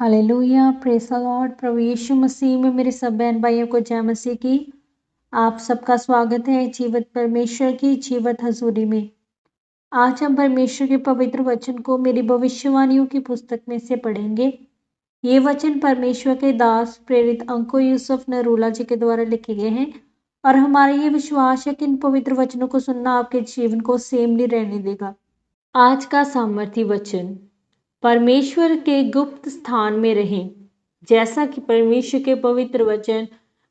Hallelujah, praise the lord. प्रभु यीशु मसीह में मेरे सब बहन भाइयों को जय मसीह की। आप सबका स्वागत है जीवित परमेश्वर की जीवित हजूरी में। आज हम परमेश्वर के पवित्र वचन को मेरी भविष्यवाणियों की पुस्तक में से पढ़ेंगे। ये वचन परमेश्वर के दास प्रेरित अंको यूसुफ नरूला जी के द्वारा लिखे गए हैं और हमारा ये विश्वास है कि इन पवित्र वचनों को सुनना आपके जीवन को सेम नहीं रहने देगा। आज का सामर्थी वचन, परमेश्वर के गुप्त स्थान में रहें। जैसा कि परमेश्वर के पवित्र वचन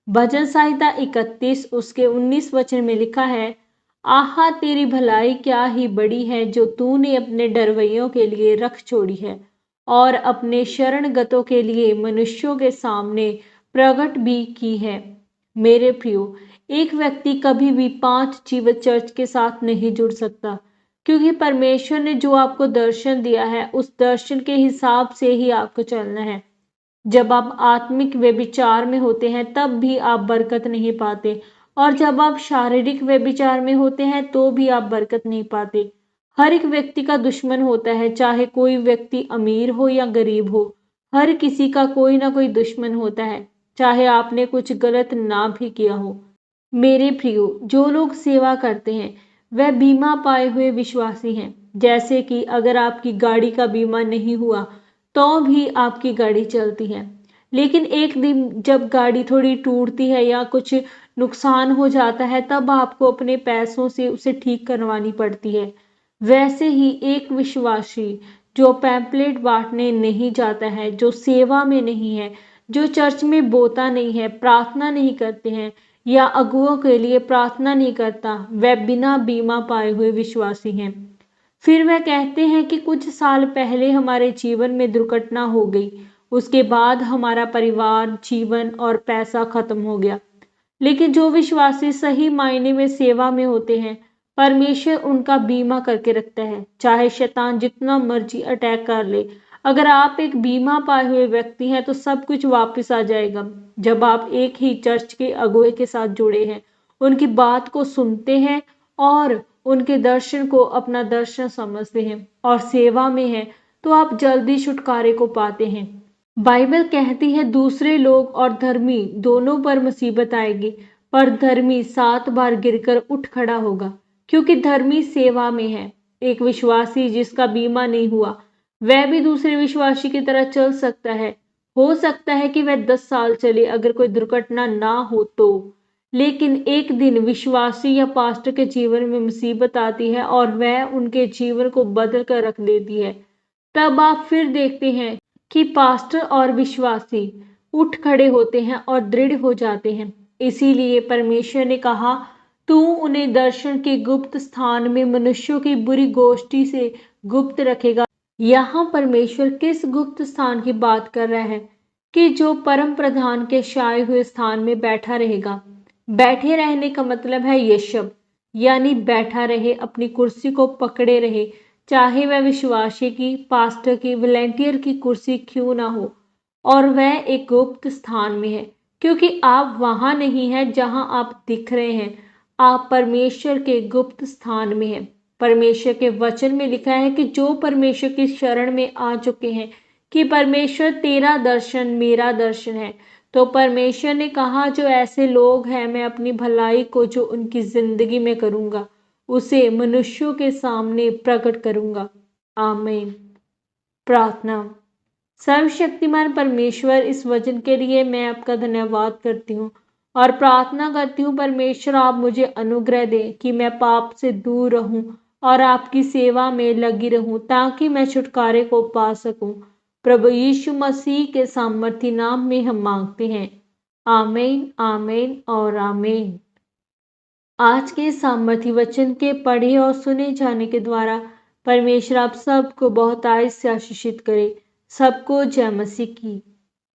भजन संहिता 31 उसके 19 वचन में लिखा है, आहा तेरी भलाई क्या ही बड़ी है जो तूने अपने डरवैयों के लिए रख छोड़ी है और अपने शरणगतों के लिए मनुष्यों के सामने प्रकट भी की है। मेरे प्रियो, एक व्यक्ति कभी भी 5 जीवित चर्च के साथ नहीं जुड़ सकता, क्योंकि परमेश्वर ने जो आपको दर्शन दिया है उस दर्शन के हिसाब से ही आपको चलना है। जब आप आत्मिक व्यभिचार में होते हैं तब भी आप बरकत नहीं पाते, और जब आप शारीरिक व्यभिचार में होते हैं तो भी आप बरकत नहीं पाते। हर एक व्यक्ति का दुश्मन होता है, चाहे कोई व्यक्ति अमीर हो या गरीब हो। हर किसी का कोई ना कोई दुश्मन होता है, चाहे आपने कुछ गलत ना भी किया हो। मेरे प्रियो, जो लोग सेवा करते हैं वह बीमा पाए हुए विश्वासी हैं। जैसे कि अगर आपकी गाड़ी का बीमा नहीं हुआ तो भी आपकी गाड़ी चलती है, लेकिन एक दिन जब गाड़ी थोड़ी टूटती है या कुछ नुकसान हो जाता है तब आपको अपने पैसों से उसे ठीक करवानी पड़ती है। वैसे ही एक विश्वासी जो पैम्पलेट बांटने नहीं जाता है, जो सेवा में नहीं है, जो चर्च में बोता नहीं है, प्रार्थना नहीं करते हैं या अगुओं के लिए प्रार्थना नहीं करता, वह बिना बीमा पाए हुए विश्वासी हैं। फिर वह कहते हैं कि कुछ साल पहले हमारे जीवन में दुर्घटना हो गई, उसके बाद हमारा परिवार, जीवन और पैसा खत्म हो गया। लेकिन जो विश्वासी सही मायने में सेवा में होते हैं, परमेश्वर उनका बीमा करके रखता है। चाहे शैतान जितना मर्जी अटैक कर ले, अगर आप एक बीमा पाए हुए व्यक्ति हैं तो सब कुछ वापस आ जाएगा। जब आप एक ही चर्च के अगुवे के साथ जुड़े हैं, उनकी बात को सुनते हैं और उनके दर्शन को अपना दर्शन समझते हैं और सेवा में हैं, तो आप जल्दी छुटकारे को पाते हैं। बाइबल कहती है दूसरे लोग और धर्मी दोनों पर मुसीबत आएगी, पर धर्मी 7 बार गिरकर उठ खड़ा होगा, क्योंकि धर्मी सेवा में है। एक विश्वासी जिसका बीमा नहीं हुआ वह भी दूसरे विश्वासी की तरह चल सकता है। हो सकता है कि वह 10 साल चले अगर कोई दुर्घटना ना हो तो, लेकिन एक दिन विश्वासी या पास्टर के जीवन में मुसीबत आती है और वह उनके जीवन को बदल कर रख देती है। तब आप फिर देखते हैं कि पास्टर और विश्वासी उठ खड़े होते हैं और दृढ़ हो जाते हैं। इसीलिए परमेश्वर ने कहा, तू उन्हें दर्शन के गुप्त स्थान में मनुष्यों की बुरी गोष्ठी से गुप्त रखेगा। यहाँ परमेश्वर किस गुप्त स्थान की बात कर रहा है? कि जो परम प्रधान के छाए हुए स्थान में बैठा रहेगा। बैठे रहने का मतलब है यशब, यानी बैठा रहे, अपनी कुर्सी को पकड़े रहे, चाहे वह विश्वासी की, पास्टर की, वॉलंटियर की कुर्सी क्यों ना हो। और वह एक गुप्त स्थान में है, क्योंकि आप वहां नहीं हैं जहां आप दिख रहे हैं, आप परमेश्वर के गुप्त स्थान में हैं। परमेश्वर के वचन में लिखा है कि जो परमेश्वर की शरण में आ चुके हैं कि परमेश्वर तेरा दर्शन मेरा दर्शन है, तो परमेश्वर ने कहा जो ऐसे लोग हैं मैं अपनी भलाई को जो उनकी जिंदगी में करूंगा उसे मनुष्यों के सामने प्रकट करूंगा। आमीन। प्रार्थना। सर्वशक्तिमान परमेश्वर, इस वचन के लिए मैं आपका धन्यवाद करती हूँ और प्रार्थना करती हूँ परमेश्वर आप मुझे अनुग्रह दें कि मैं पाप से दूर रहूं और आपकी सेवा में लगी रहूं, ताकि मैं छुटकारे को पा सकूं। प्रभु यीशु मसीह के सामर्थी नाम में हम मांगते हैं। आमीन, आमीन और आमीन। आज के सामर्थी वचन के पढ़े और सुने जाने के द्वारा परमेश्वर आप सबको बहुत आयत से आशीषित करे। सबको जय मसीह की।